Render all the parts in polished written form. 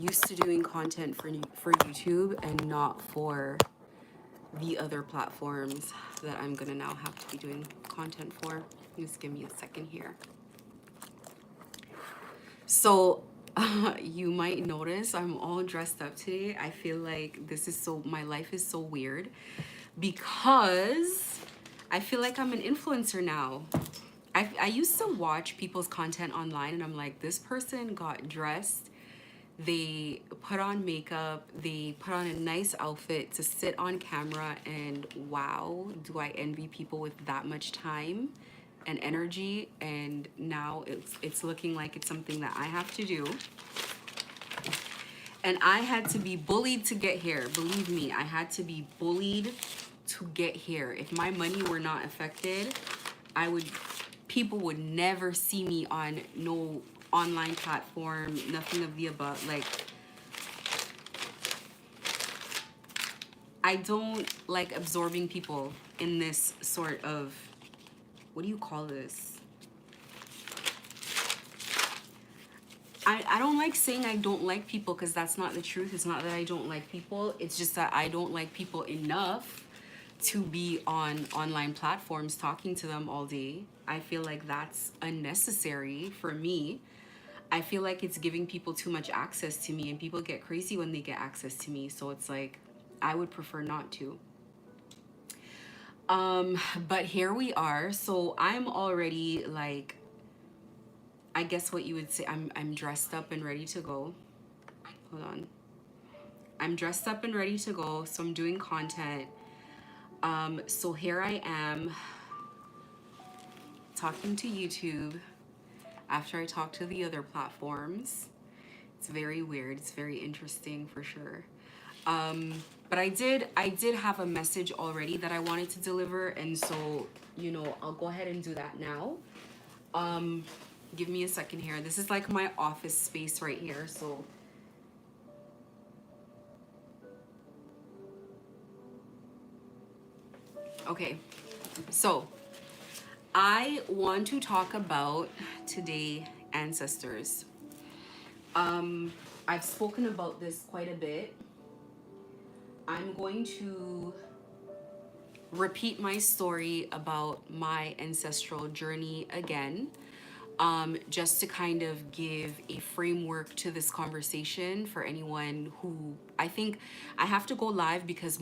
used to doing content for YouTube and not for the other platforms that I'm gonna now have to be doing content for. Just give me a second here. So you might notice I'm all dressed up today. I feel like my life is so weird because I feel like I'm an influencer now. I used to watch people's content online and I'm like, this person got dressed, they put on makeup, they put on a nice outfit to sit on camera, and wow, do I envy people with that much time and energy. And now it's looking like it's something that I have to do. And I had to be bullied to get here. Believe me, I had to be bullied to get here. If my money were not affected, people would never see me on no online platform, nothing of the above. Like, I don't like absorbing people in this sort of, what do you call this? I don't like saying I don't like people, because that's not the truth. It's not that I don't like people. It's just that I don't like people enough to be on online platforms talking to them all day. I feel like that's unnecessary for me. I feel like it's giving people too much access to me, and people get crazy when they get access to me. So it's like, I would prefer not to. But here we are. So I'm already like, I guess what you would say, I'm dressed up and ready to go. Hold on. I'm dressed up and ready to go. So I'm doing content. So here I am talking to YouTube after I talk to the other platforms. It's very weird. It's very interesting for sure. But I did have a message already that I wanted to deliver, and so, I'll go ahead and do that now. Give me a second here. This is like my office space right here, so okay. So I want to talk about today ancestors. I've spoken about this quite a bit. I'm going to repeat my story about my ancestral journey again, just to kind of give a framework to this conversation for anyone who, I think I have to go live because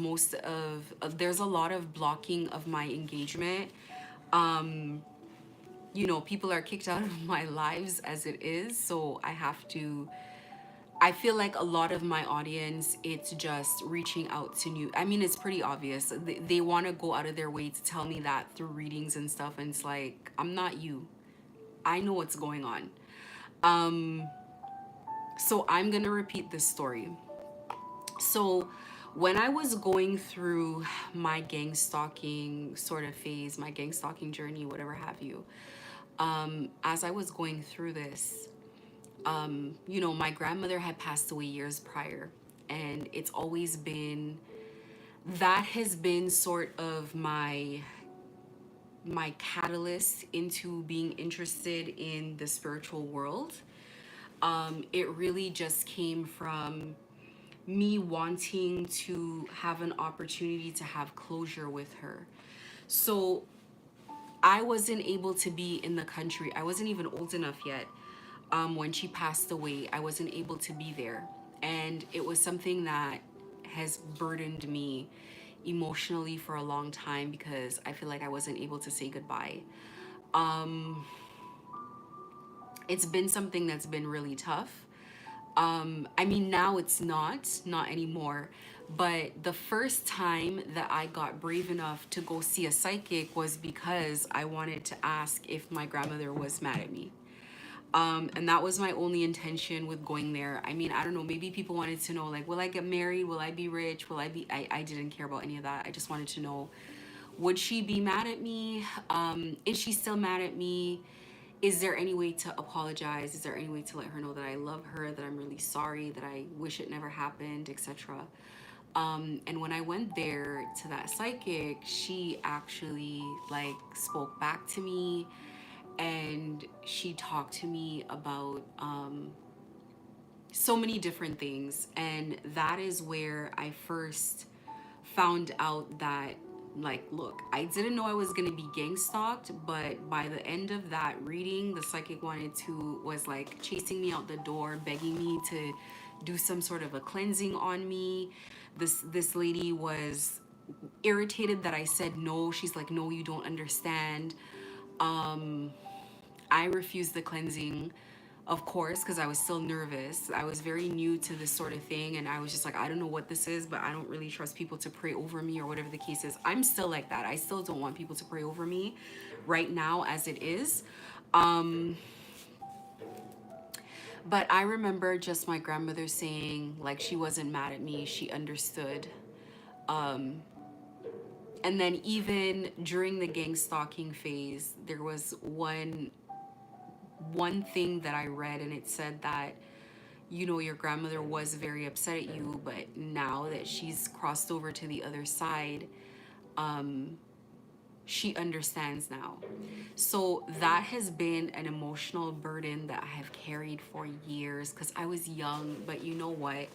there's a lot of blocking of my engagement. People are kicked out of my lives as it is, so I feel like a lot of my audience, it's just reaching out to it's pretty obvious. They want to go out of their way to tell me that through readings and stuff. And it's like, I'm not you. I know what's going on. So I'm going to repeat this story. So when I was going through my gang stalking sort of phase, my gang stalking journey, whatever have you, as I was going through this, my grandmother had passed away years prior, and that has been sort of my catalyst into being interested in the spiritual world. It really just came from me wanting to have an opportunity to have closure with her. So I wasn't able to be in the country. I wasn't even old enough yet. When she passed away, I wasn't able to be there. And it was something that has burdened me emotionally for a long time because I feel like I wasn't able to say goodbye. It's been something that's been really tough. Now it's not anymore. But the first time that I got brave enough to go see a psychic was because I wanted to ask if my grandmother was mad at me. And that was my only intention with going there. I don't know, maybe people wanted to know, like, will I get married? Will I be rich? I didn't care about any of that. I just wanted to know, would she be mad at me? Is she still mad at me? Is there any way to apologize? Is there any way to let her know that I love her, that I'm really sorry, that I wish it never happened, etc.? And when I went there to that psychic, she actually spoke back to me, and she talked to me about so many different things. And that is where I first found out that, like, look, I didn't know I was going to be gang stalked, but by the end of that reading, the psychic wanted to was like chasing me out the door, begging me to do some sort of a cleansing on me. This lady was irritated that I said no. She's like, no, you don't understand. I refused the cleansing, of course, because I was still nervous. I was very new to this sort of thing, and I was just like, I don't know what this is, but I don't really trust people to pray over me or whatever the case is. I'm still like that. I still don't want people to pray over me right now as it is. But I remember just my grandmother saying, like, she wasn't mad at me, she understood. And then even during the gang stalking phase, there was one thing that I read, and it said that, you know, your grandmother was very upset at you, but now that she's crossed over to the other side, she understands now. So that has been an emotional burden that I have carried for years because I was young. But you know what?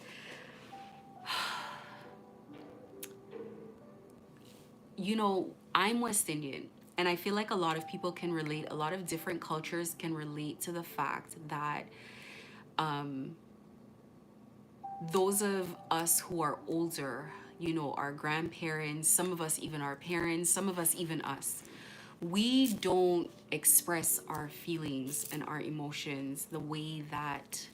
You know, I'm West Indian, and I feel like a lot of people can relate, a lot of different cultures can relate to the fact that those of us who are older, you know, our grandparents, some of us even our parents, some of us even us, we don't express our feelings and our emotions the way that,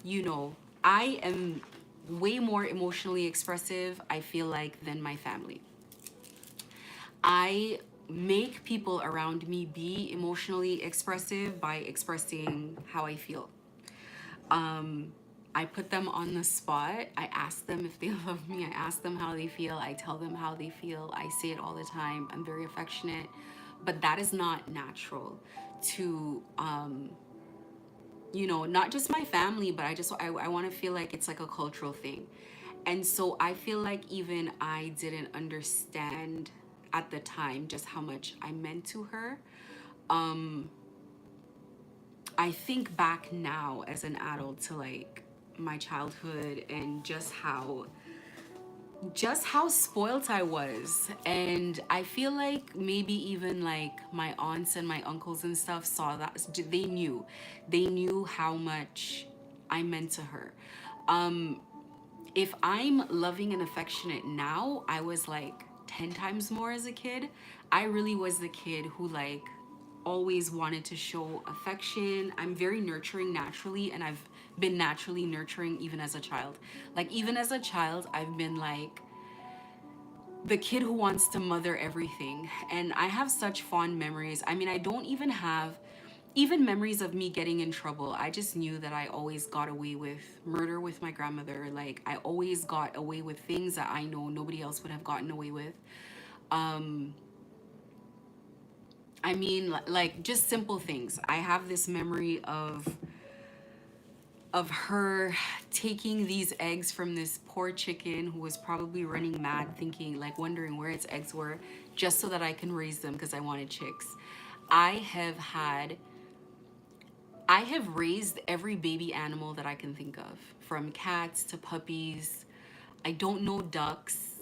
you know, I am way more emotionally expressive, I feel like, than my family. I make people around me be emotionally expressive by expressing how I feel. I put them on the spot. I ask them if they love me. I ask them how they feel. I tell them how they feel. I say it all the time. I'm very affectionate, but that is not natural to, you know, not just my family, but I want to feel like it's like a cultural thing. And so I feel like even I didn't understand at the time just how much I meant to her. I think back now as an adult to like my childhood and just how spoilt I was. And I feel like maybe even like my aunts and my uncles and stuff saw that. They knew how much I meant to her. If I'm loving and affectionate now, I was like 10 times more as a kid. I really was the kid who like always wanted to show affection. I'm very nurturing naturally, and I've been naturally nurturing even as a child. Like, even as a child, I've been like the kid who wants to mother everything. And I have such fond memories. I mean, I don't even have even memories of me getting in trouble. I just knew that I always got away with murder with my grandmother. Like, I always got away with things that I know nobody else would have gotten away with. I mean, like, just simple things. I have this memory of her taking these eggs from this poor chicken who was probably running mad, thinking, like, wondering where its eggs were, just so that I can raise them because I wanted chicks. I have had I have raised every baby animal that I can think of, from cats to puppies. I don't know ducks,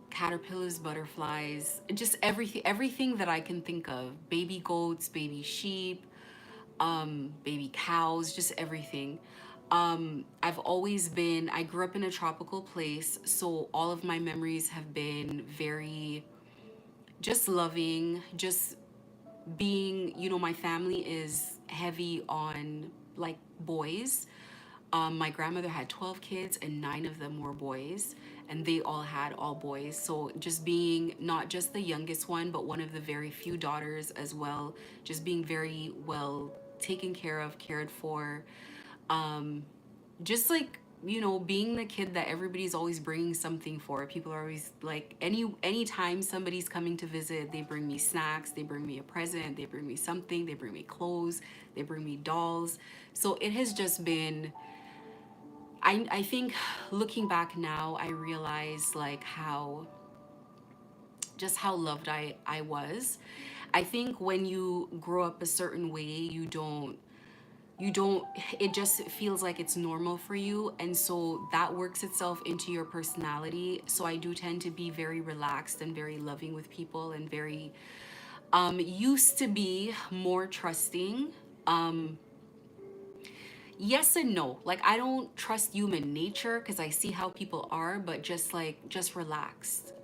caterpillars, butterflies, just everything that I can think of. Baby goats, baby sheep, baby cows, just everything. I grew up in a tropical place, so all of my memories have been very just loving, just being, you know, my family is heavy on like boys. My grandmother had 12 kids and 9 of them were boys, and they all had all boys. So just being not just the youngest one, but one of the very few daughters as well, just being very well taken care of, cared for. Just like, you know, being the kid that everybody's always bringing something for. People are always like, anytime somebody's coming to visit, they bring me snacks, they bring me a present, they bring me something, they bring me clothes, they bring me dolls. So it has just been, I think looking back now, I realize like how loved I was. I think when you grow up a certain way, you don't you don't, it just feels like it's normal for you, and so that works itself into your personality. So I do tend to be very relaxed and very loving with people, and very used to be more trusting. Yes and no. Like, I don't trust human nature because I see how people are, but just like, just relaxed.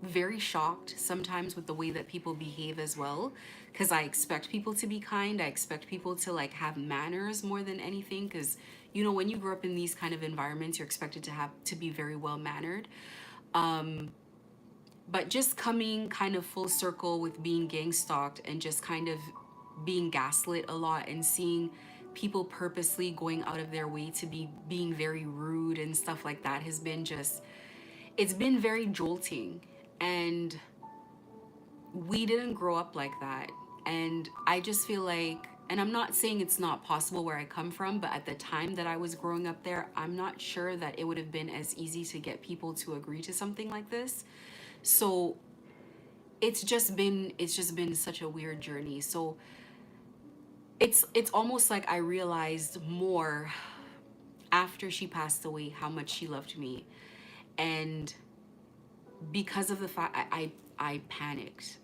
Very shocked sometimes with the way that people behave as well, because I expect people to be kind. I expect people to like have manners more than anything, because when you grow up in these kind of environments, you're expected to have to be very well mannered. But just coming kind of full circle with being gang stalked and just kind of being gaslit a lot, and seeing people purposely going out of their way to be being very rude and stuff like that, has been just, it's been very jolting. And we didn't grow up like that. And I just feel like, and I'm not saying it's not possible where I come from, but at the time that I was growing up there, I'm not sure that it would have been as easy to get people to agree to something like this. So it's just been such a weird journey. So it's almost like I realized more after she passed away how much she loved me. And because of the fact, I panicked,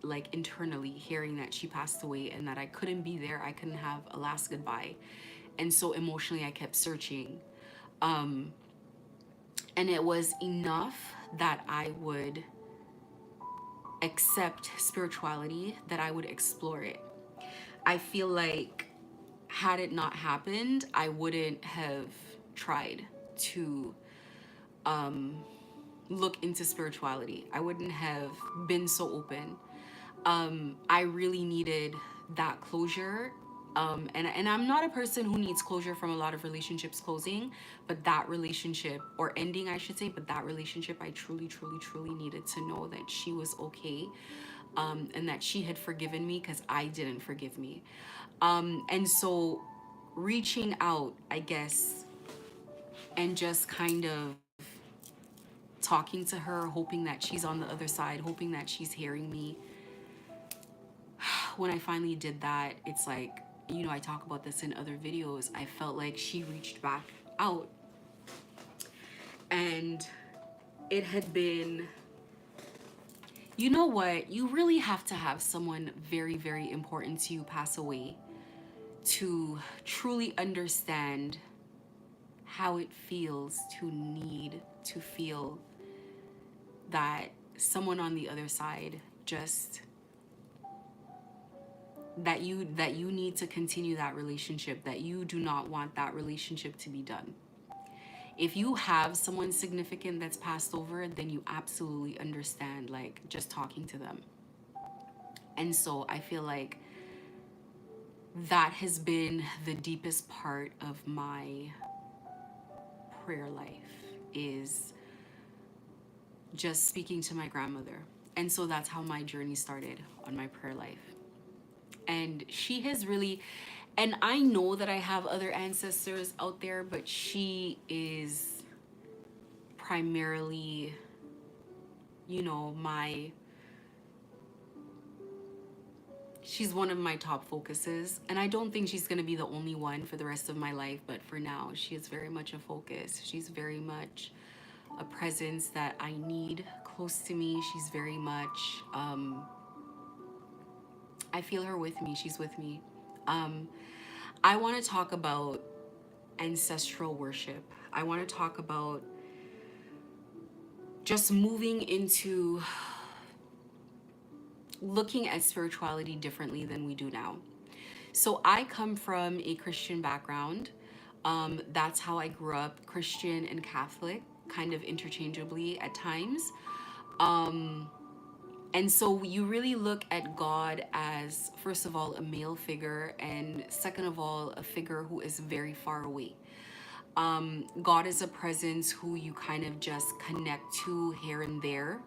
like, internally, hearing that she passed away and that I couldn't be there, I couldn't have a last goodbye. And so emotionally I kept searching. And it was enough that I would accept spirituality, that I would explore it. I feel like, had it not happened, I wouldn't have tried to look into spirituality. I wouldn't have been so open. I really needed that closure. And I'm not a person who needs closure from a lot of relationships closing, but that relationship, or ending, I should say, but that relationship, I truly, truly, truly needed to know that she was okay, and that she had forgiven me because I didn't forgive me. And so reaching out, I guess, and just kind of talking to her, hoping that she's on the other side, hoping that she's hearing me. When I finally did that, it's like, I talk about this in other videos. I felt like she reached back out, and it had been, you know what? You really have to have someone very, very important to you pass away to truly understand how it feels to need to feel that someone on the other side just, that you need to continue that relationship, that you do not want that relationship to be done. If you have someone significant that's passed over, then you absolutely understand, like, just talking to them. And so I feel like that has been the deepest part of my prayer life, is just speaking to my grandmother. And so that's how my journey started on my prayer life. And she has really, and I know that I have other ancestors out there, but she is primarily, my, she's one of my top focuses. And I don't think she's going to be the only one for the rest of my life, but for now, she is very much a focus. She's very much a presence that I need close to me. She's very much, I feel her with me. She's with me. I want to talk about ancestral worship. I want to talk about just moving into looking at spirituality differently than we do now. So I come from a Christian background. That's how I grew up, Christian and Catholic, kind of interchangeably at times. And so you really look at God as, first of all, a male figure, and second of all, a figure who is very far away. God is a presence who you kind of just connect to here and there.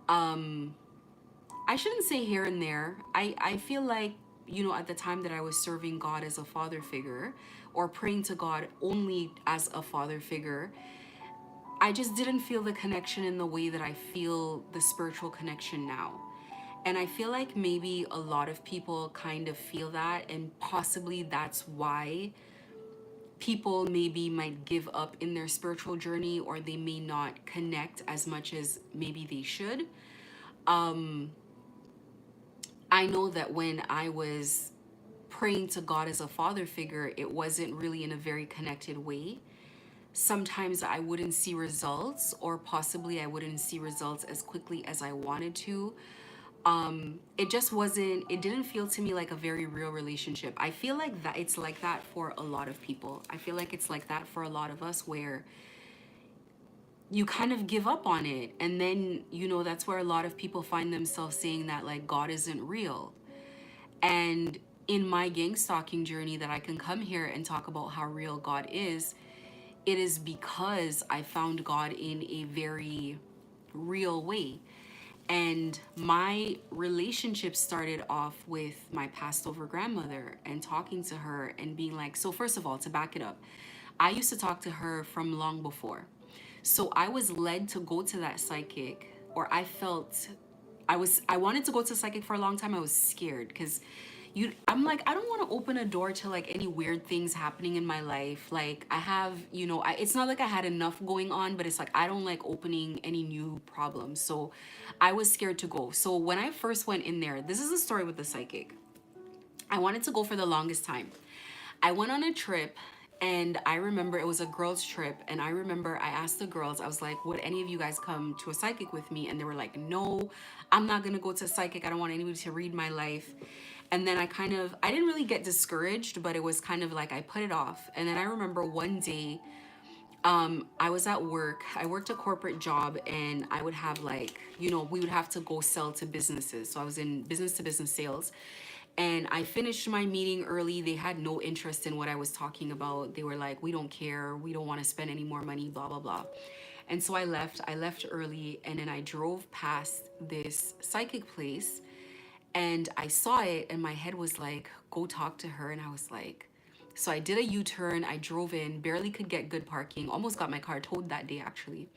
I shouldn't say here and there. I feel like, at the time that I was serving God as a father figure, or praying to God only as a father figure, I just didn't feel the connection in the way that I feel the spiritual connection now. And I feel like maybe a lot of people kind of feel that, and possibly that's why people maybe might give up in their spiritual journey, or they may not connect as much as maybe they should. I know that when I was praying to God as a father figure, it wasn't really in a very connected way. Sometimes I wouldn't see results, or possibly I wouldn't see results as quickly as I wanted to. It just wasn't, it didn't feel to me like a very real relationship. I feel like that it's like that for a lot of people. I feel like it's like that for a lot of us, where you kind of give up on it. And then, that's where a lot of people find themselves saying that like God isn't real. And in my gang stalking journey, that I can come here and talk about how real God is, it is because I found God in a very real way. And my relationship started off with my passed over grandmother, and talking to her and being like, so first of all, to back it up, I used to talk to her from long before. So I was led to go to that psychic, or I felt I wanted to go to psychic for a long time. I was scared because I'm like, I don't want to open a door to like any weird things happening in my life. Like I have, it's not like I had enough going on, but it's like I don't like opening any new problems. So I was scared to go. So when I first went in there, this is a story with the psychic. I wanted to go for the longest time. I went on a trip, and I remember it was a girls' trip. And I remember I asked the girls, I was like, would any of you guys come to a psychic with me? And they were like, no, I'm not going to go to a psychic. I don't want anybody to read my life. And then I didn't really get discouraged, but it was kind of like I put it off. And then I remember one day, I was at work. I worked a corporate job, and I would have like, we would have to go sell to businesses. So I was in business to business sales. And I finished my meeting early. They had no interest in what I was talking about. They were like, we don't care. We don't want to spend any more money, blah, blah, blah. And so I left. I left early, and then I drove past this psychic place, and I saw it, and my head was like, go talk to her. And I was like, so I did a U-turn. I drove in, barely could get good parking, almost got my car towed that day actually.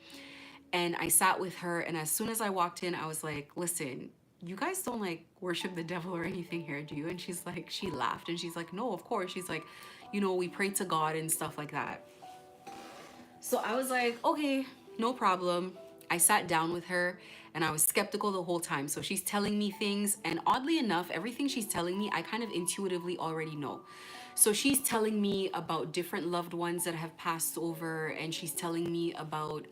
And I sat with her, and as soon as I walked in, I was like, listen, you guys don't like worship the devil or anything here, do you? And she's like, she laughed, and she's like, no, of course. She's like, we pray to God and stuff like that. So I was like, okay, no problem. I sat down with her, and I was skeptical the whole time. So she's telling me things, and oddly enough, everything she's telling me, I kind of intuitively already know. So she's telling me about different loved ones that have passed over, and she's telling me about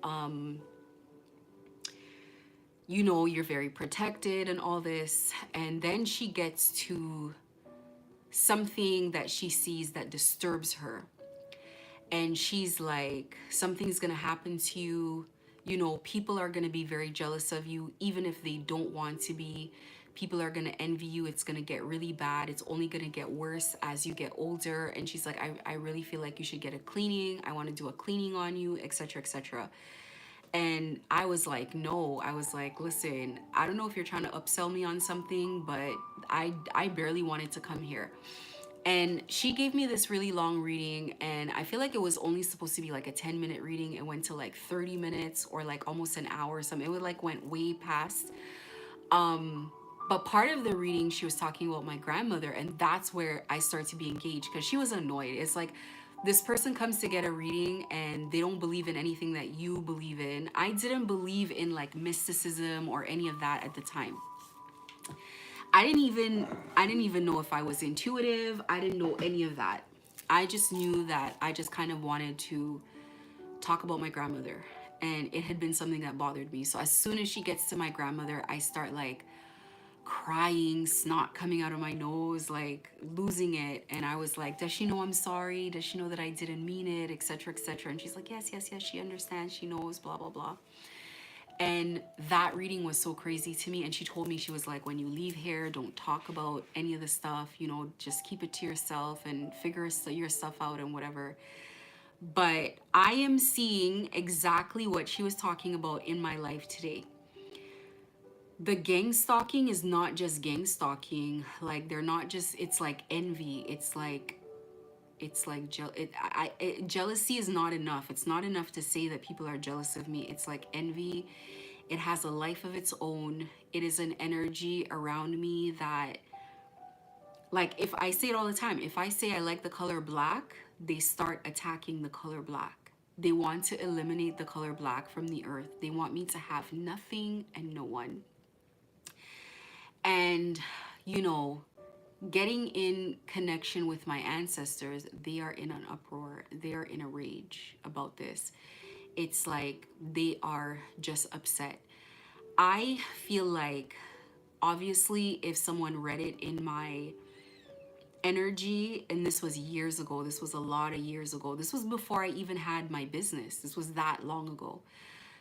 you're very protected and all this. And then she gets to something that she sees that disturbs her. And she's like, something's gonna happen to you. People are gonna be very jealous of you, even if they don't want to be. People are gonna envy you. It's gonna get really bad. It's only gonna get worse as you get older. And she's like, I really feel like you should get a cleaning. I wanna do a cleaning on you, etc., etc. And I was like, no, I was like, listen, I don't know if you're trying to upsell me on something, but I barely wanted to come here. And she gave me this really long reading, and I feel like it was only supposed to be like a 10-minute reading. It went to like 30 minutes or like almost an hour or something. It would like went way past. But part of the reading, she was talking about my grandmother, and that's where I started to be engaged, because she was annoyed. It's like, this person comes to get a reading and they don't believe in anything that you believe in. I didn't believe in like mysticism or any of that at the time. I didn't even know if I was intuitive. I didn't know any of that. I just knew that I just kind of wanted to talk about my grandmother, and it had been something that bothered me. So as soon as she gets to my grandmother, I start like crying, snot coming out of my nose, like losing it. And I was like, does she know I'm sorry? Does she know that I didn't mean it, etc., etc.? And she's like, yes, yes, yes, she understands, she knows, blah, blah, blah. And that reading was so crazy to me. And she told me, she was like, when you leave here, don't talk about any of the stuff, just keep it to yourself and figure your stuff out and whatever. But I am seeing exactly what she was talking about in my life today. The gang stalking is not just gang stalking. Like, they're not just, it's like envy. Jealousy is not enough. It's not enough to say that people are jealous of me. It's like envy. It has a life of its own. It is an energy around me that, like, if I say it all the time, if I say I like the color black, they start attacking the color black. They want to eliminate the color black from the earth. They want me to have nothing and no one. And, you know, getting in connection with my ancestors, they are in an uproar. They are in a rage about this. It's like they are just upset. I feel like, obviously, if someone read it in my energy, and this was years ago, this was a lot of years ago, this was before I even had my business, this was that long ago.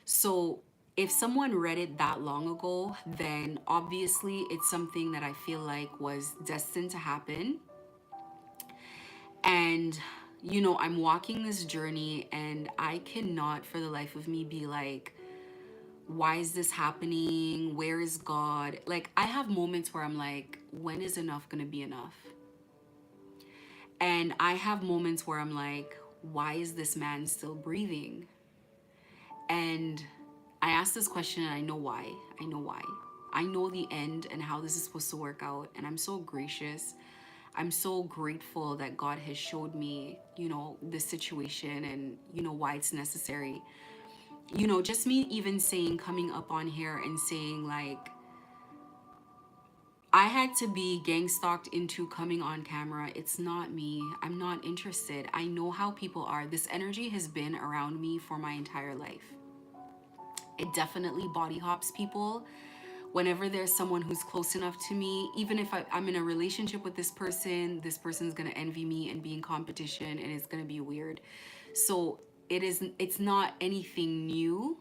So if someone read it that long ago, then obviously it's something that I feel like was destined to happen. And you know, I'm walking this journey, and I cannot for the life of me be like, why is this happening? Where is God? Like, I have moments where I'm like, when is enough gonna be enough? And I have moments where I'm like, why is this man still breathing? And I ask this question, and I know why. I know why. I know the end and how this is supposed to work out. And I'm so gracious. I'm so grateful that God has showed me, you know, this situation and, you know, why it's necessary. You know, just me even saying, coming up on here and saying, like, I had to be gang stalked into coming on camera. It's not me. I'm not interested. I know how people are. This energy has been around me for my entire life. It definitely body hops people. Whenever there's someone who's close enough to me, even if I'm in a relationship with this person's gonna envy me and be in competition, and it's gonna be weird. So it's not anything new.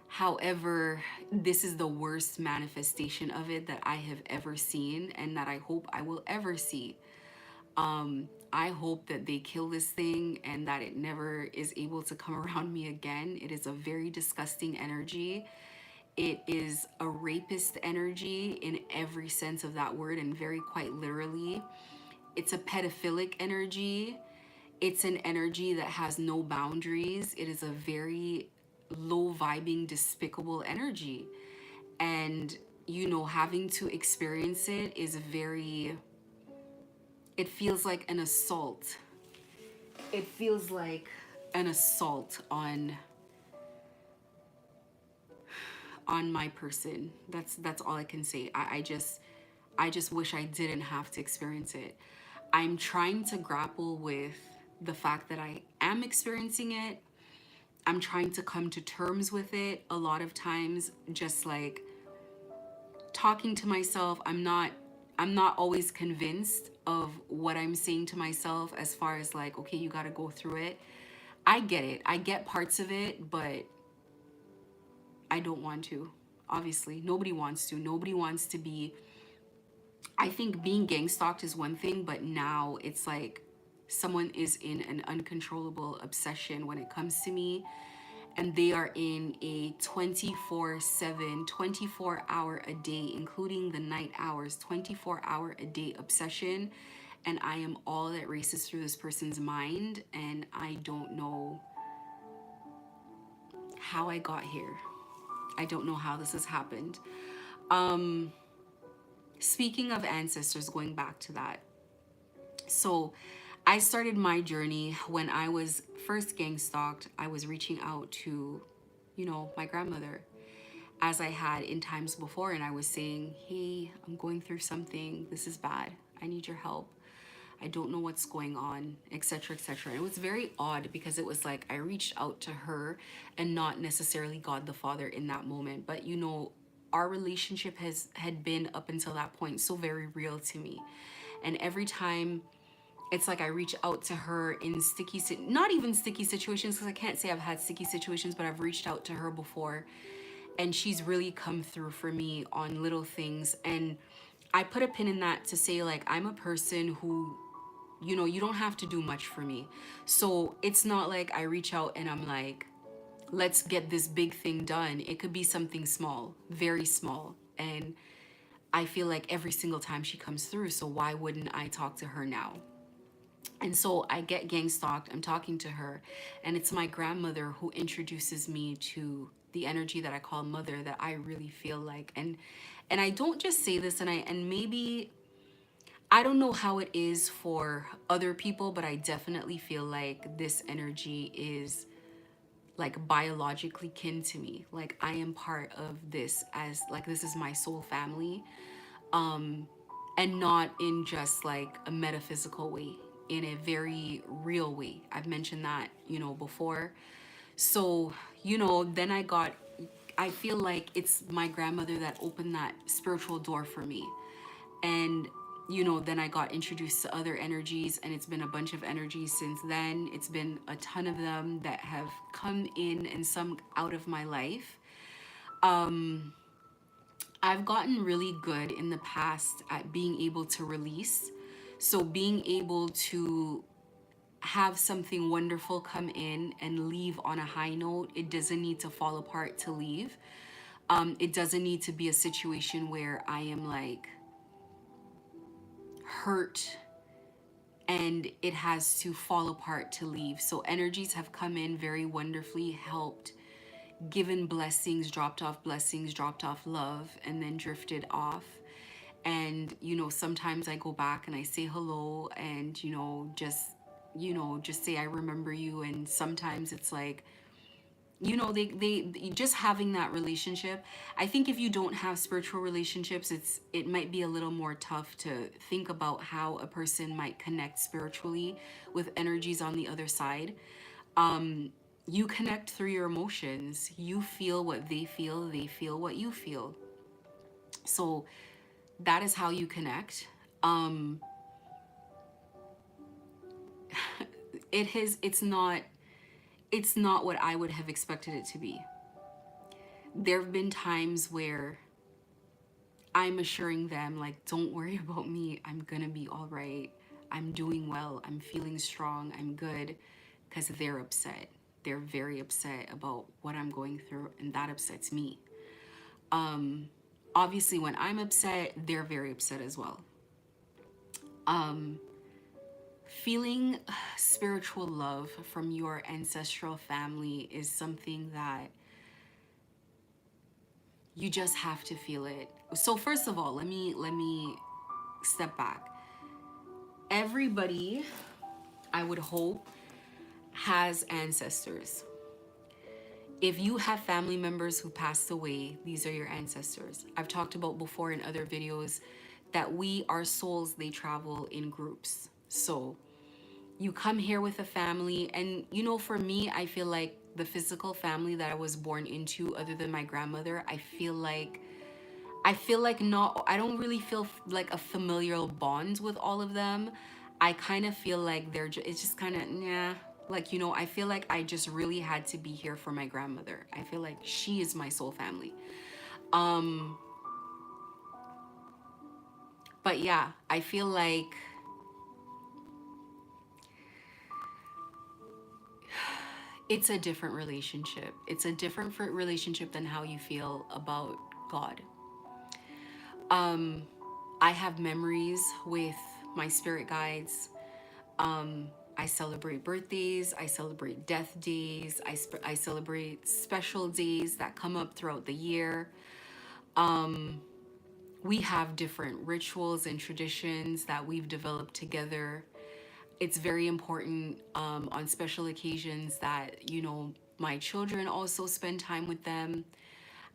However, this is the worst manifestation of it that I have ever seen, and that I hope I will ever see. I hope that they kill this thing and that it never is able to come around me again. It is a very disgusting energy. It is a rapist energy in every sense of that word, and very quite literally. It's a pedophilic energy. It's an energy that has no boundaries. It is a very low vibing, despicable energy. And, you know, having to experience it is very, it feels like an assault. It feels like an assault on my person. That's all I can say. I just wish I didn't have to experience it. I'm trying to grapple with the fact that I am experiencing it. I'm trying to come to terms with it. A lot of times, just like talking to myself, I'm not always convinced of what I'm saying to myself, as far as like, okay, you got to go through it. I get it. I get parts of it, but I don't want to. Obviously, nobody wants to. Nobody wants to be. I think being gang stalked is one thing, but now it's like someone is in an uncontrollable obsession when it comes to me, and they are in a 24/7, 24-hour a day, including the night hours, 24-hour a day obsession. And I am all that races through this person's mind, and I don't know how I got here. I don't know how this has happened. Speaking of ancestors, going back to that. So I started my journey when I was first gang stalked. I was reaching out to, you know, my grandmother, as I had in times before, and I was saying, hey, I'm going through something. This is bad. I need your help. I don't know what's going on, etc., etc. And it was very odd, because it was like I reached out to her and not necessarily God the Father in that moment. But you know, our relationship had been up until that point so very real to me. And every time, it's like I reach out to her in not even sticky situations, because I can't say I've had sticky situations, but I've reached out to her before, and she's really come through for me on little things. And I put a pin in that to say, like, I'm a person who, you know, you don't have to do much for me. So it's not like I reach out and I'm like, let's get this big thing done. It could be something small, very small. And I feel like every single time she comes through, so why wouldn't I talk to her now? And so I get gang stalked. I'm talking to her, and it's my grandmother who introduces me to the energy that I call mother, that I really feel like, and I don't just say this, and maybe I don't know how it is for other people, but I definitely feel like this energy is like biologically kin to me. Like I am part of this, as like this is my soul family, and not in just like a metaphysical way, in a very real way. I've mentioned that, before. So, then I feel like it's my grandmother that opened that spiritual door for me. And, then I got introduced to other energies, and it's been a bunch of energies since then. It's been a ton of them that have come in and some out of my life. I've gotten really good in the past at being able to release. So being able to have something wonderful come in and leave on a high note. It doesn't need to fall apart to leave. It doesn't need to be a situation where I am like hurt and it has to fall apart to leave. So energies have come in very wonderfully, helped, given blessings, dropped off love, and then drifted off. And sometimes I go back and I say hello, and just say I remember you. And sometimes it's like, they just having that relationship. I think if you don't have spiritual relationships, it might be a little more tough to think about how a person might connect spiritually with energies on the other side. You connect through your emotions. You feel what they feel what you feel. So that is how you connect. It's not what I would have expected it to be. There have been times where I'm assuring them, like, don't worry about me. I'm gonna be all right. I'm doing well. I'm feeling strong. I'm good. Because they're upset. They're very upset about what I'm going through, and that upsets me. Obviously, when I'm upset, they're very upset as well. Feeling spiritual love from your ancestral family is something that you just have to feel it. So first of all, let me step back. Everybody, I would hope, has ancestors. If you have family members who passed away, these are your ancestors. I've talked about before in other videos that our souls, they travel in groups. So you come here with a family, and for me, I feel like the physical family that I was born into, other than my grandmother, I feel like not, I don't really feel like a familial bond with all of them. I kind of feel like it's just kind of, nah. Like, I feel like I just really had to be here for my grandmother. I feel like she is my soul family. But yeah, I feel like it's a different relationship. It's a different relationship than how you feel about God. I have memories with my spirit guides. I celebrate birthdays, I celebrate death days, I celebrate special days that come up throughout the year. We have different rituals and traditions that we've developed together. It's very important on special occasions that, my children also spend time with them.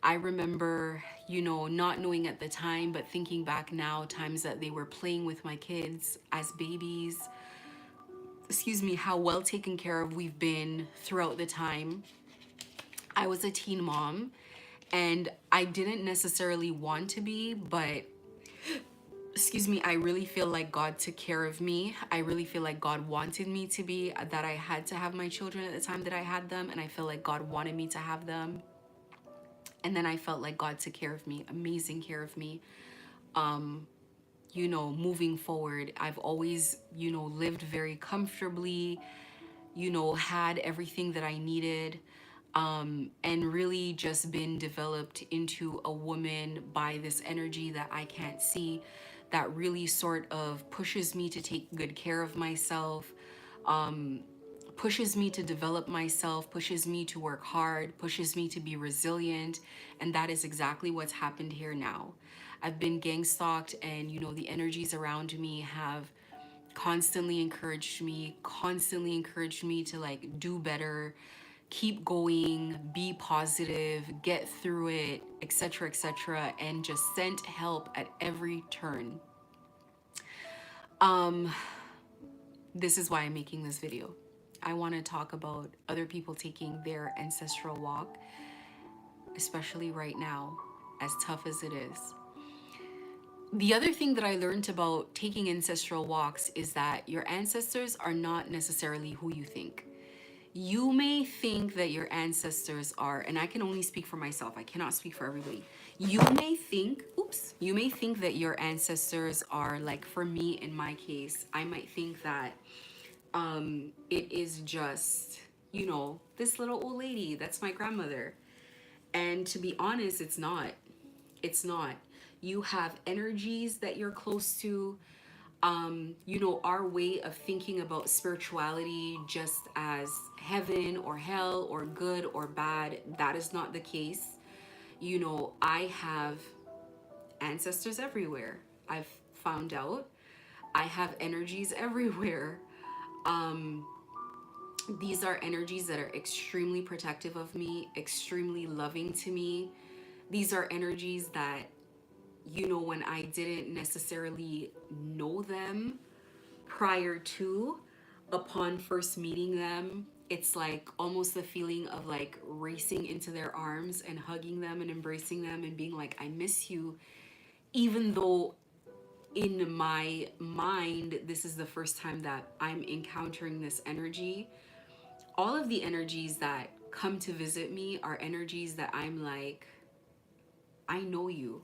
I remember, not knowing at the time, but thinking back now, times that they were playing with my kids as babies. Excuse me, how well taken care of we've been throughout the time. I was a teen mom, and I didn't necessarily want to be, but excuse me, I really feel like God took care of me. I really feel like God wanted me to be, that I had to have my children at the time that I had them, and I feel like God wanted me to have them. And then I felt like God took care of me, amazing care of me. Moving forward, I've always, lived very comfortably, had everything that I needed, and really just been developed into a woman by this energy that I can't see, that really sort of pushes me to take good care of myself, pushes me to develop myself, pushes me to work hard, pushes me to be resilient. And that is exactly what's happened here now. I've been gang stalked, and the energies around me have constantly encouraged me to like do better, keep going, be positive, get through it, etc., and just sent help at every turn. This is why I'm making this video. I want to talk about other people taking their ancestral walk, especially right now, as tough as it is. The other thing that I learned about taking ancestral walks is that your ancestors are not necessarily who you think. You may think that your ancestors are, and I can only speak for myself, I cannot speak for everybody. You may think that your ancestors are like, for me, in my case, I might think that it is just, this little old lady, that's my grandmother. And to be honest, it's not. It's not. You have energies that you're close to. Our way of thinking about spirituality just as heaven or hell or good or bad, that is not the case. I have ancestors everywhere. I've found out I have energies everywhere. These are energies that are extremely protective of me, extremely loving to me. These are energies that, when I didn't necessarily know them prior to, upon first meeting them, it's like almost the feeling of like racing into their arms and hugging them and embracing them and being like, I miss you, even though in my mind, this is the first time that I'm encountering this energy. All of the energies that come to visit me are energies that I'm like, I know you,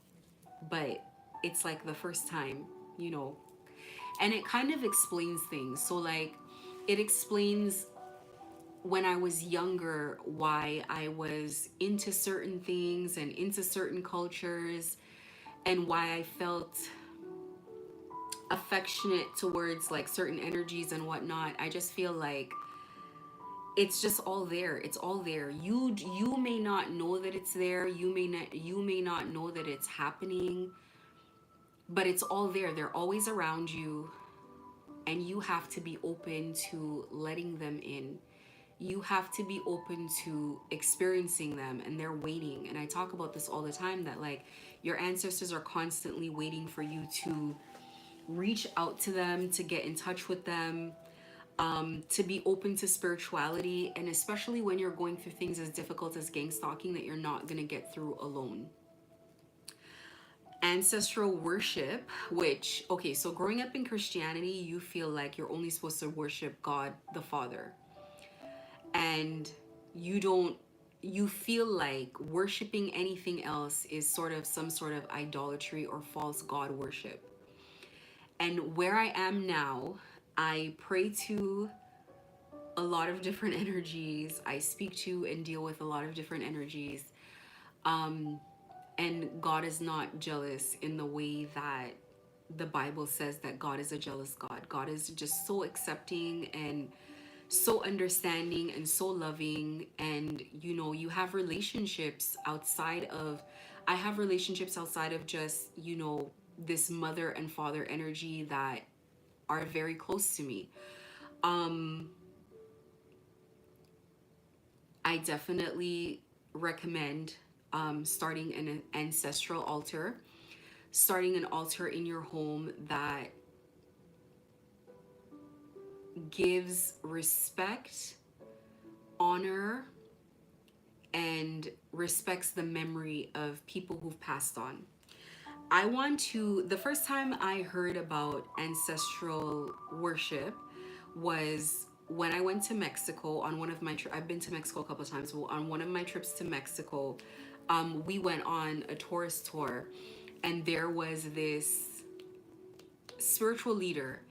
but it's like the first time, you know. And it kind of explains things. So, like, it explains when I was younger why I was into certain things and into certain cultures, and why I felt affectionate towards like certain energies and whatnot. I just feel like it's just all there. It's all there. You may not know that it's there. You may not know that it's happening, but it's all there. They're always around you, and you have to be open to letting them in. You have to be open to experiencing them, and they're waiting. And I talk about this all the time, that like your ancestors are constantly waiting for you to reach out to them, to get in touch with them, to be open to spirituality, and especially when you're going through things as difficult as gang stalking that you're not going to get through alone. Ancestral worship, which, okay, so growing up in Christianity, you feel like you're only supposed to worship God the Father. And you feel like worshiping anything else is sort of some sort of idolatry or false God worship. And where I am now, I pray to a lot of different energies. I speak to and deal with a lot of different energies. And God is not jealous in the way that the Bible says that God is a jealous God. God is just so accepting and so understanding and so loving. And you have relationships outside of, I have relationships outside of just, this mother and father energy that are very close to me. I definitely recommend starting an ancestral altar, starting an altar in your home that gives respect, honor, and respects the memory of people who've passed on. The first time I heard about ancestral worship was when I went to Mexico on one of my I've been to Mexico a couple of times. Well, on one of my trips to Mexico, we went on a tourist tour, and there was this spiritual leader,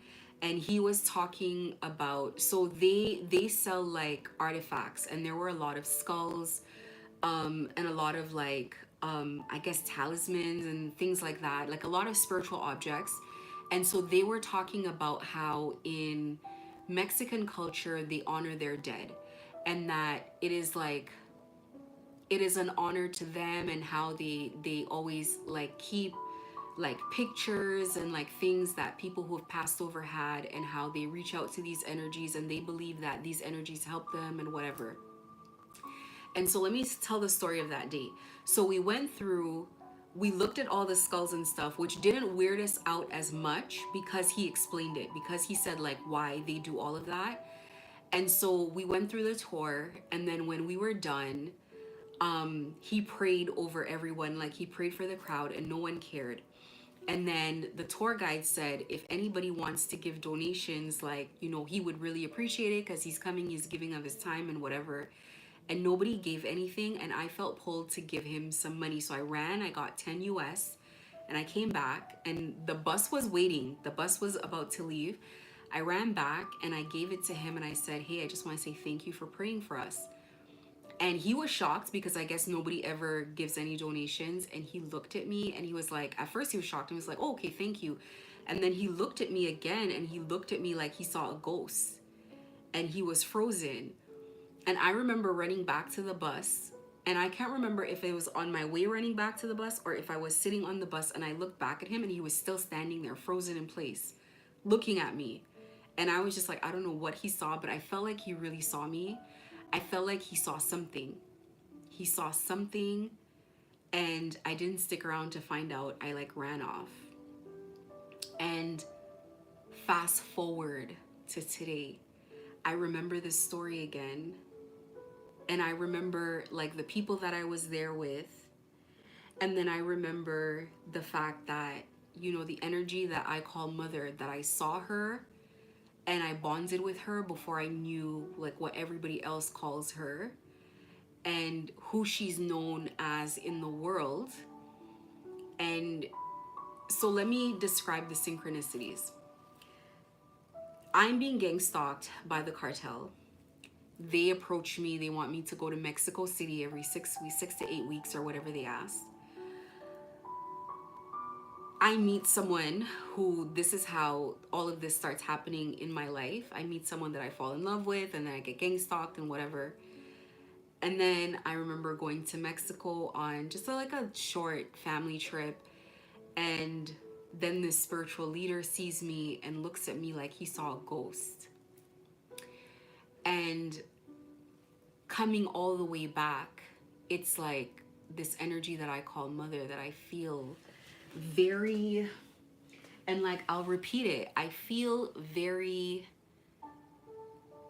and he was talking about, so they sell like artifacts, and there were a lot of skulls, and a lot of like I guess talismans and things like that, like a lot of spiritual objects. And so they were talking about how in Mexican culture, they honor their dead, and that it is like, it is an honor to them, and how they always like keep like pictures and like things that people who have passed over had, and how they reach out to these energies and they believe that these energies help them and whatever. And so let me tell the story of that day. So we went through, we looked at all the skulls and stuff, which didn't weird us out as much because he explained it, because he said like why they do all of that. And so we went through the tour, and then when we were done, he prayed over everyone, like he prayed for the crowd, and no one cared. And then the tour guide said if anybody wants to give donations, like, you know, he would really appreciate it because he's coming, he's giving of his time and whatever. And nobody gave anything, and I felt pulled to give him some money. So I ran, I got 10 US, and I came back, and the bus was waiting. The bus was about to leave. I ran back and I gave it to him, and I said, hey, I just want to say thank you for praying for us. And he was shocked because I guess nobody ever gives any donations. And he looked at me and he was like, at first he was shocked and was like, oh, okay, thank you. And then he looked at me again, and he looked at me like he saw a ghost, and he was frozen. And I remember running back to the bus, and I can't remember if it was on my way running back to the bus or if I was sitting on the bus, and I looked back at him and he was still standing there frozen in place looking at me. And I was just like, I don't know what he saw, but I felt like he really saw me. I felt like he saw something. He saw something, and I didn't stick around to find out. I like ran off. And fast forward to today, I remember this story again. And I remember like the people that I was there with. And then I remember the fact that, you know, the energy that I call mother, that I saw her and I bonded with her before I knew like what everybody else calls her and who she's known as in the world. And so let me describe the synchronicities. I'm being gang stalked by the cartel. They approach me. They want me to go to Mexico City every 6 to 8 weeks or whatever they ask. I meet someone who, this is how all of this starts happening in my life. I meet someone that I fall in love with, and then I get gang stalked and whatever. And then I remember going to Mexico on just like a short family trip. And then this spiritual leader sees me and looks at me like he saw a ghost. And coming all the way back, it's like this energy that I call mother that I feel very, and like I'll repeat it, I feel very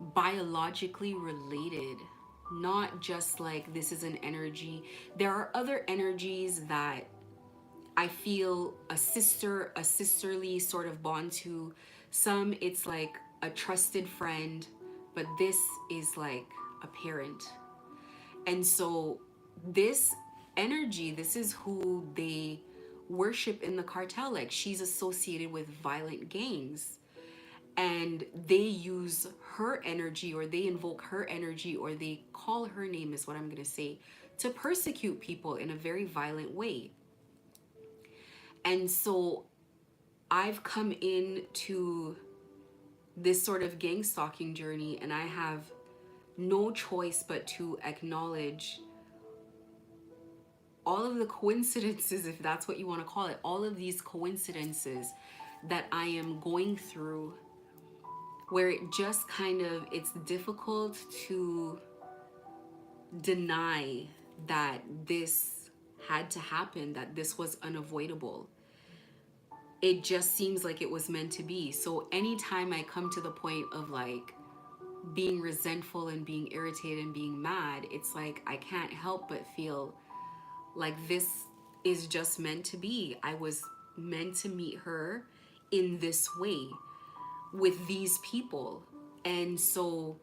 biologically related, not just like this is an energy. There are other energies that I feel a sisterly sort of bond to. Some it's like a trusted friend, but this is like a parent. And so this energy, this is who they worship in the cartel. Like she's associated with violent gangs, and they use her energy, or they invoke her energy, or they call her name, is what I'm going to say, to persecute people in a very violent way. And so I've come into this sort of gang stalking journey, and I have no choice but to acknowledge all of the coincidences, if that's what you want to call it, all of these coincidences that I am going through, where it just kind of, it's difficult to deny that this had to happen, that this was unavoidable. It just seems like it was meant to be. So anytime I come to the point of like being resentful and being irritated and being mad, it's like I can't help but feel like this is just meant to be. I was meant to meet her in this way with these people. And so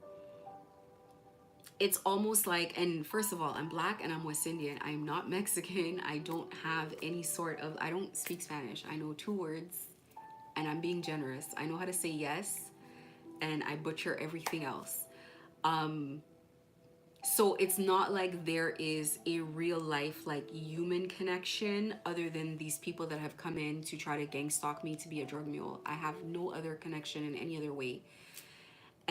it's almost like, and first of all, I'm Black and I'm West Indian. I'm not Mexican. I don't have any sort of, I don't speak Spanish. I know 2 words, and I'm being generous. I know how to say yes, and I butcher everything else. So it's not like there is a real life like human connection other than these people that have come in to try to gang stalk me to be a drug mule. I have no other connection in any other way.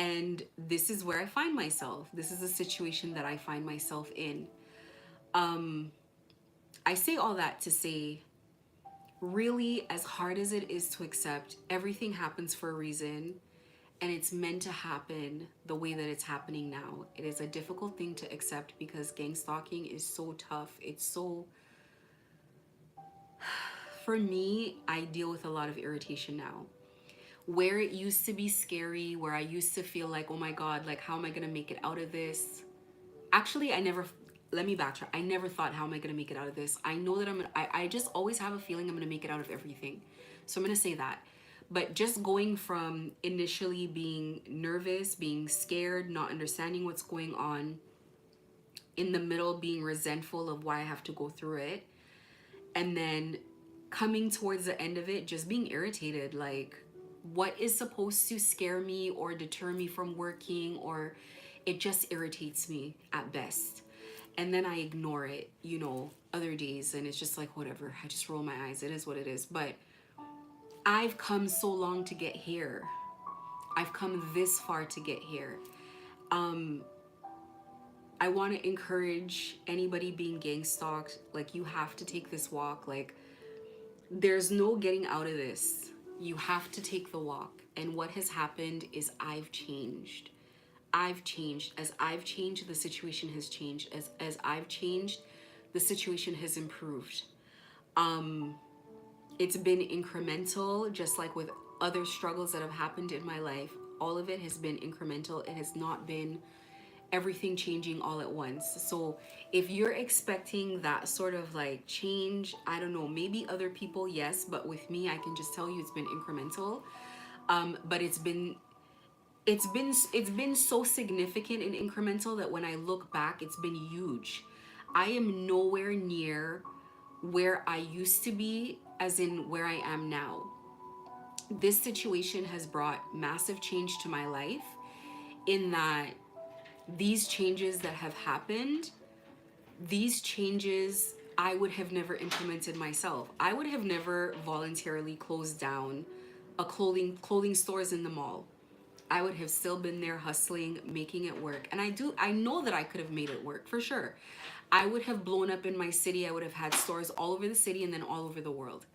And this is where I find myself. This is a situation that I find myself in. I say all that to say, really, as hard as it is to accept, everything happens for a reason, and it's meant to happen the way that it's happening now. It is a difficult thing to accept because gang stalking is so tough. It's so, for me, I deal with a lot of irritation now. Where it used to be scary, where I used to feel like, oh my God, like, how am I gonna make it out of this? Actually, let me backtrack. I never thought, how am I gonna make it out of this? I know that I just always have a feeling I'm gonna make it out of everything. So I'm gonna say that. But just going from initially being nervous, being scared, not understanding what's going on, in the middle being resentful of why I have to go through it, and then coming towards the end of it, just being irritated, like, what is supposed to scare me or deter me from working, or it just irritates me at best. And then I ignore it, other days, and it's just like, whatever, I just roll my eyes, it is what it is. But I've come so long to get here. I've come this far to get here. I want to encourage anybody being gang stalked, like, you have to take this walk. Like, there's no getting out of this. You have to take the walk. And what has happened is I've changed. I've changed. As I've changed, the situation has changed. As I've changed, the situation has improved. It's been incremental, just like with other struggles that have happened in my life. All of it has been incremental. It has not been everything changing all at once. So if you're expecting that sort of like change, I don't know, maybe other people, yes, but with me, I can just tell you it's been incremental. But it's been so significant and incremental that when I look back, it's been huge. I am nowhere near where I used to be, as in where I am now. This situation has brought massive change to my life, in that these changes that have happened, these changes I would have never implemented myself. I would have never voluntarily closed down a clothing stores in the mall. I would have still been there hustling, making it work. And I know that I could have made it work for sure. I would have blown up in my city. I would have had stores all over the city and then all over the world.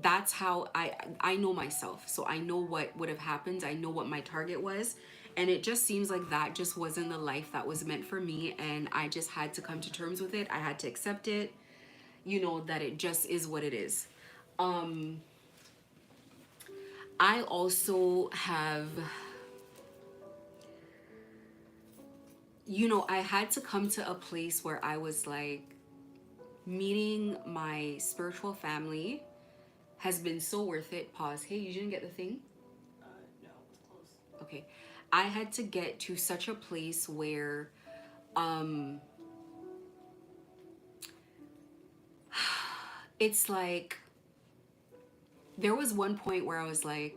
That's how I know myself. So I know what would have happened. I know what my target was. And it just seems like that just wasn't the life that was meant for me. And I just had to come to terms with it. I had to accept it, that it just is what it is. I also have, I had to come to a place where I was like, meeting my spiritual family has been so worth it. Pause. Hey, you didn't get the thing? No, it was close. Okay. I had to get to such a place where it's like, there was one point where I was like,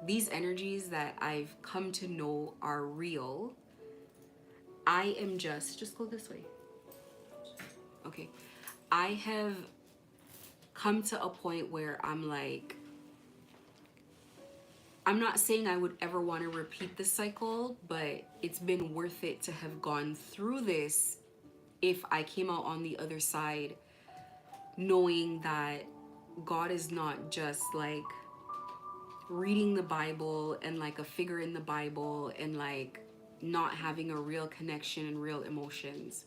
these energies that I've come to know are real. I am just go this way. Okay. I have come to a point where I'm like, I'm not saying I would ever want to repeat this cycle, but it's been worth it to have gone through this if I came out on the other side knowing that God is not just like reading the Bible and like a figure in the Bible and like not having a real connection and real emotions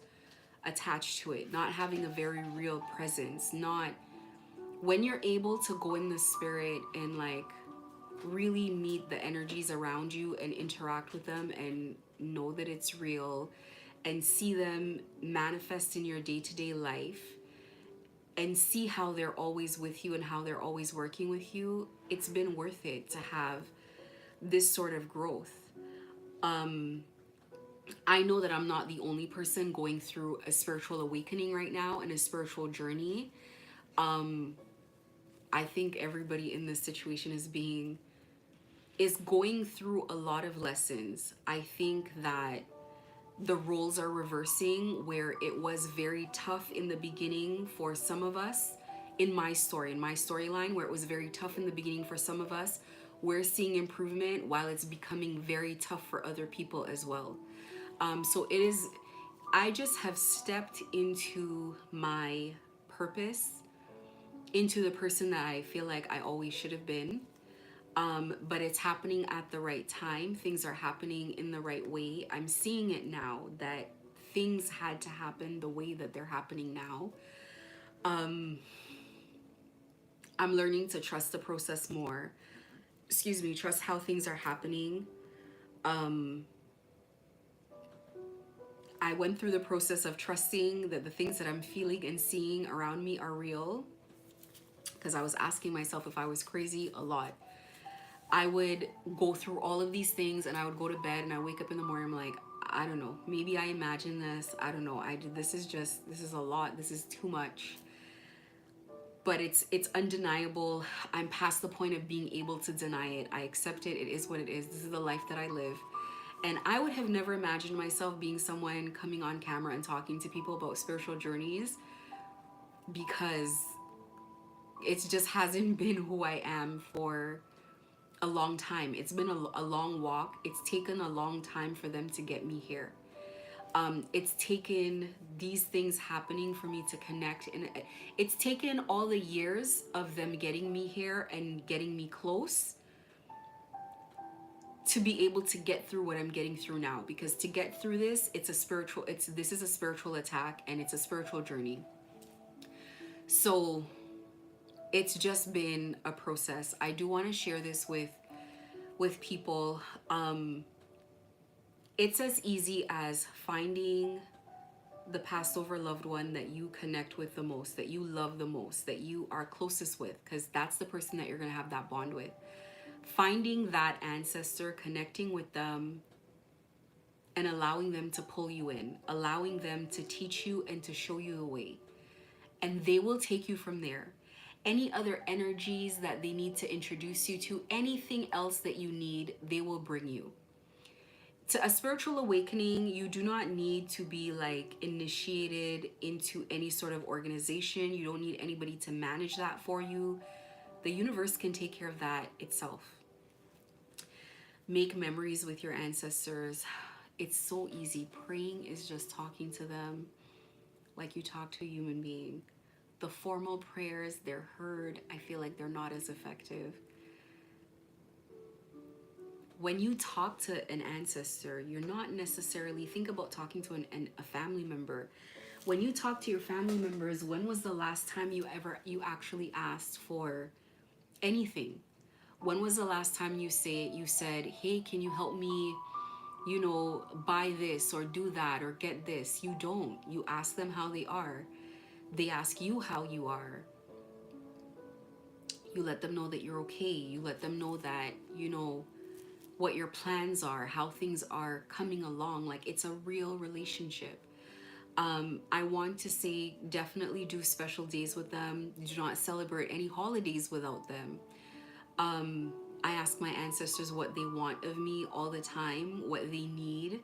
attached to it, not having a very real presence, not when you're able to go in the spirit and like really meet the energies around you and interact with them and know that it's real and see them manifest in your day-to-day life and see how they're always with you and how they're always working with you, it's been worth it to have this sort of growth. I know that I'm not the only person going through a spiritual awakening right now and a spiritual journey. I think everybody in this situation is going through a lot of lessons. I think that the roles are reversing, where it was very tough in the beginning for some of us, in my storyline, where it was very tough in the beginning for some of us, we're seeing improvement while it's becoming very tough for other people as well. So it is, I just have stepped into my purpose, into the person that I feel like I always should have been. But it's happening at the right time. Things are happening in the right way. I'm seeing it now that things had to happen the way that they're happening now. I'm learning to trust the process more. Excuse me, trust how things are happening. I went through the process of trusting that the things that I'm feeling and seeing around me are real, because I was asking myself if I was crazy a lot. I would go through all of these things and I would go to bed and I wake up in the morning, I'm like, I don't know, maybe I imagine this. I don't know. This is a lot. This is too much. But it's undeniable. I'm past the point of being able to deny it. I accept it. It is what it is. This is the life that I live. And I would have never imagined myself being someone coming on camera and talking to people about spiritual journeys, because it just hasn't been who I am for a long time. It's been a long walk. It's taken a long time for them to get me here. It's taken these things happening for me to connect, and it's taken all the years of them getting me here and getting me close to be able to get through what I'm getting through now. Because to get through this, this is a spiritual attack and it's a spiritual journey. So it's just been a process. I do want to share this with people. It's as easy as finding the passed over loved one that you connect with the most, that you love the most, that you are closest with, because that's the person that you're going to have that bond with. Finding that ancestor, connecting with them, and allowing them to pull you in, allowing them to teach you and to show you the way. And they will take you from there. Any other energies that they need to introduce you to, anything else that you need, they will bring you. To a spiritual awakening, you do not need to be like initiated into any sort of organization. You don't need anybody to manage that for you. The universe can take care of that itself. Make memories with your ancestors. It's so easy. Praying is just talking to them like you talk to a human being. The formal prayers, they're heard. I feel like they're not as effective. When you talk to an ancestor, you're not necessarily, think about talking to a family member. When you talk to your family members, when was the last time you actually asked for anything? When was the last time you said, hey, can you help me, buy this or do that or get this? You don't. You ask them how they are. They ask you how you are. You let them know that you're okay. You let them know that, what your plans are, how things are coming along. Like, it's a real relationship. I want to say, definitely do special days with them. Do not celebrate any holidays without them. I ask my ancestors what they want of me all the time, what they need,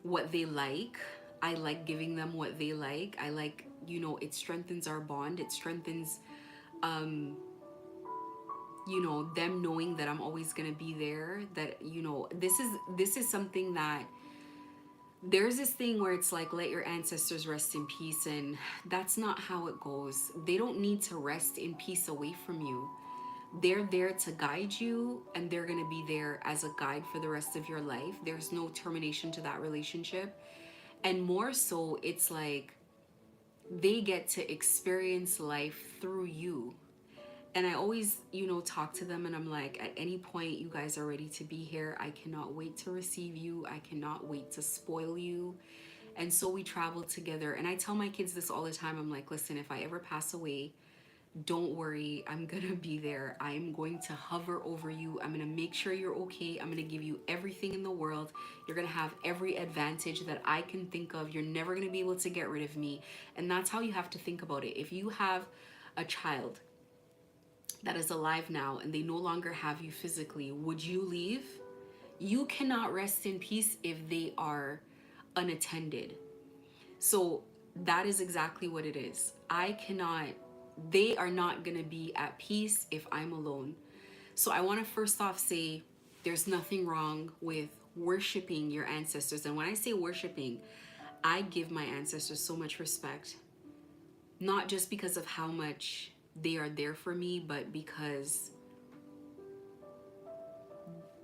what they like. I like giving them what they like. I like, it strengthens our bond. It strengthens, them knowing that I'm always going to be there, that, this is something that, there's this thing where it's like, let your ancestors rest in peace, and that's not how it goes. They don't need to rest in peace away from you. They're there to guide you, and they're going to be there as a guide for the rest of your life. There's no termination to that relationship. And more so, it's like they get to experience life through you. And I always, talk to them, and I'm like, at any point you guys are ready to be here, I cannot wait to receive you. I cannot wait to spoil you. And so we travel together. And I tell my kids this all the time. I'm like, listen, if I ever pass away, don't worry, I'm gonna be there. I'm going to hover over you. I'm gonna make sure you're okay. I'm gonna give you everything in the world. You're gonna have every advantage that I can think of. You're never gonna be able to get rid of me. And that's how you have to think about it. If you have a child that is alive now and they no longer have you physically, would you leave? You cannot rest in peace if they are unattended. So that is exactly what it is. I cannot they are not going to be at peace if I'm alone. So I want to first off say there's nothing wrong with worshiping your ancestors. And when I say worshiping, I give my ancestors so much respect, not just because of how much they are there for me, but because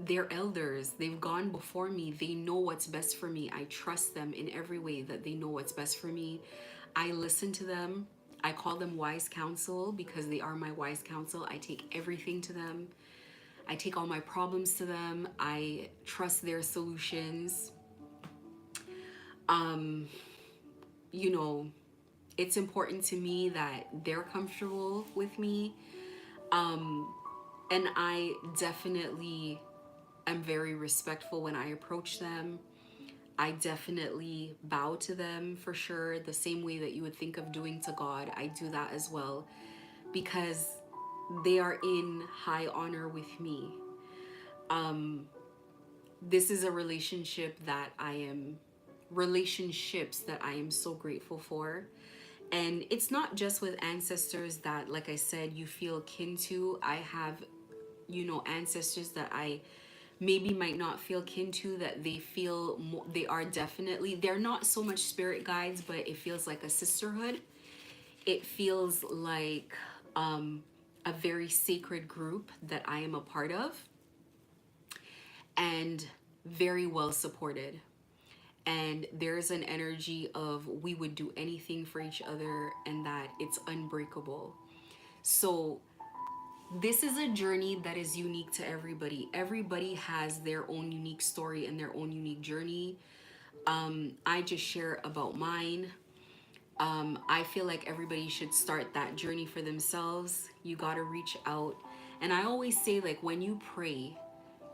they're elders. They've gone before me. They know what's best for me. I trust them in every way that they know what's best for me. I listen to them. I call them wise counsel because they are my wise counsel. I take everything to them. I take all my problems to them. I trust their solutions. Um, you know, it's important to me that they're comfortable with me. And I definitely am very respectful when I approach them. I definitely bow to them for sure, the same way that you would think of doing to God. I do that as well because they are in high honor with me. This is a relationships that I am so grateful for. And it's not just with ancestors that, like I said, you feel kin to. I have, ancestors that I maybe might not feel kin to, that they feel they are definitely, they're not so much spirit guides, but it feels like a sisterhood. It feels like a very sacred group that I am a part of, and very well supported. And there's an energy of we would do anything for each other and that it's unbreakable. So this is a journey that is unique to everybody. Everybody has their own unique story and their own unique journey. I just share about mine. I feel like everybody should start that journey for themselves. You got to reach out. And I always say, like, when you pray,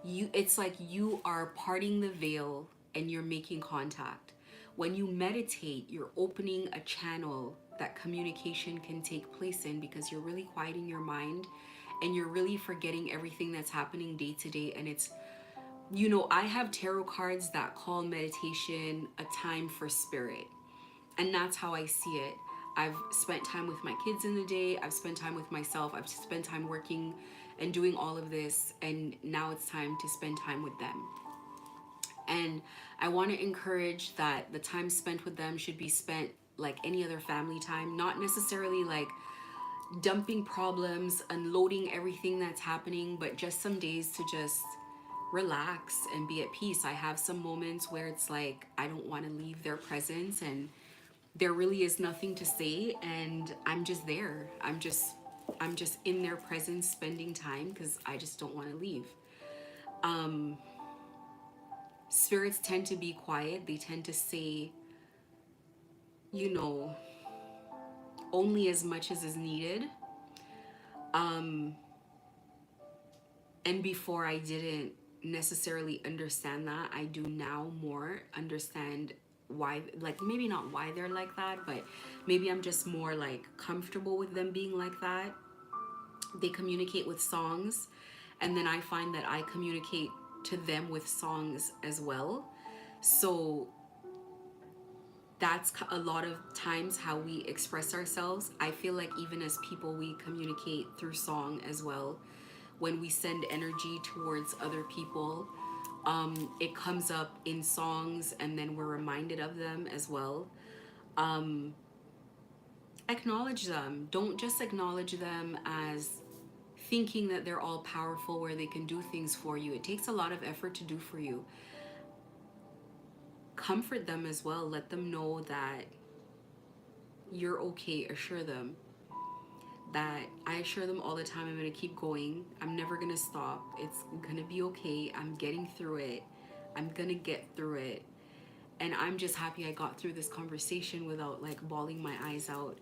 it's like you are parting the veil and you're making contact. When you meditate, you're opening a channel that communication can take place in, because you're really quieting your mind and you're really forgetting everything that's happening day to day. And it's, I have tarot cards that call meditation a time for spirit. And that's how I see it. I've spent time with my kids in the day. I've spent time with myself. I've spent time working and doing all of this. And now it's time to spend time with them. And I want to encourage that the time spent with them should be spent like any other family time, not necessarily like dumping problems, unloading everything that's happening, but just some days to just relax and be at peace. I have some moments where it's like I don't want to leave their presence, and there really is nothing to say, and I'm just there. I'm just in their presence spending time because I just don't want to leave. Spirits tend to be quiet. They tend to say, you know, only as much as is needed. And before I didn't necessarily understand that. I do now more understand why, like maybe not why they're like that, but maybe I'm just more like comfortable with them being like that. They communicate with songs, and then I find that I communicate to them with songs as well. So that's a lot of times how we express ourselves. I feel like even as people, we communicate through song as well. When we send energy towards other people, it comes up in songs, and then we're reminded of them as well. Acknowledge them. Don't just acknowledge them as thinking that they're all powerful where they can do things for you. It takes a lot of effort to do for you. Comfort them as well. Let them know that you're okay. Assure them that I assure them all the time, I'm going to keep going. I'm never going to stop. It's going to be okay. I'm getting through it. I'm going to get through it. And I'm just happy I got through this conversation without like bawling my eyes out.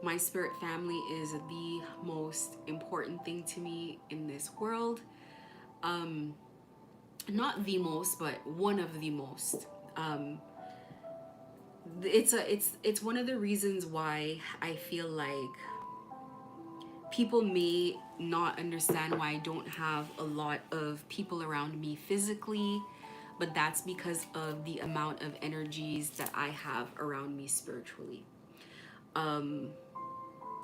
My spirit family is the most important thing to me in this world. Not the most, but one of the most. It's one of the reasons why I feel like people may not understand why I don't have a lot of people around me physically, but that's because of the amount of energies that I have around me spiritually.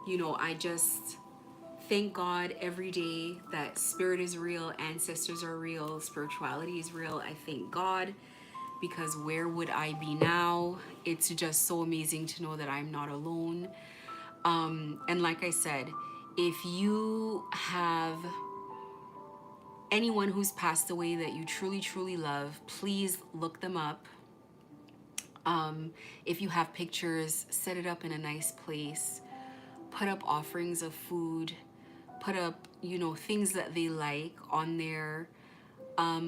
You know, I just thank God every day that spirit is real, ancestors are real, spirituality is real. I thank God because where would I be now? It's just so amazing to know that I'm not alone. And like I said, if you have anyone who's passed away that you truly, truly love, please look them up. If you have pictures, set it up in a nice place. Put up offerings of food. Put up, you know, things that they like on there.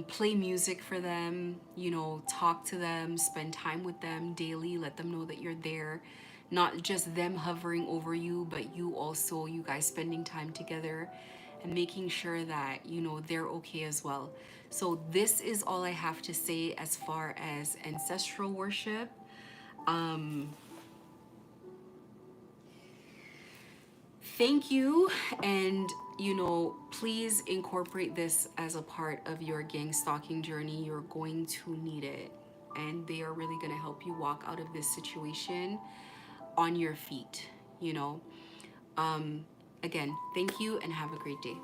Play music for them, you know, talk to them, spend time with them daily, let them know that you're there. Not just them hovering over you, but you also, you guys spending time together and making sure that, you know, they're okay as well. So, this is all I have to say as far as ancestral worship. Thank you, and you know, please incorporate this as a part of your gang stalking journey. You're going to need it, and they are really going to help you walk out of this situation on your feet, you know. Again, thank you and have a great day.